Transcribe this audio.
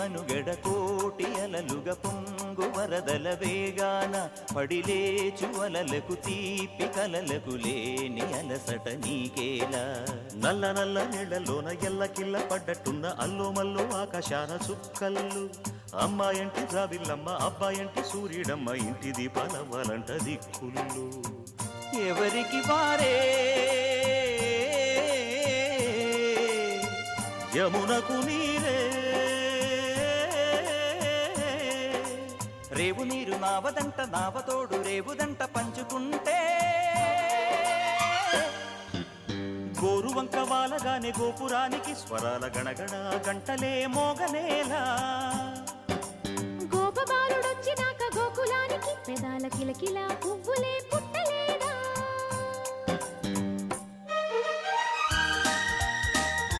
మనుగడ కోటి అలలుగా పొంగు వరదల వేగాన పడిలేచు అలలకు తీపి కలలకు లేని అలసట నీకేలా నల్ల నల్ల నీళ్లలోన ఎల్లకిల్ల పడ్డట్టున్న అల్లో మల్లో ఆకాశాన చుక్కల్లు అమ్మాయంటి ద్రావిల్లమ్మ అబ్బాయంటి సూర్యుడమ్మ ఇంటి దీపాలవ్వాలంట దిక్కుళ్ళు ఎవరికి వారే యమునకు నీరే రేవు నీరు నావదంట నావతోడు రేవుదంట పంచుకుంటే గోరువంక వాలగానే గోపురానికి స్వరాల గణగణ గంటలే మోగనేలా గోపబాలుడొచ్చినాక గోకులానికి పెదాల కిలకిల పువ్వులే పుట్ట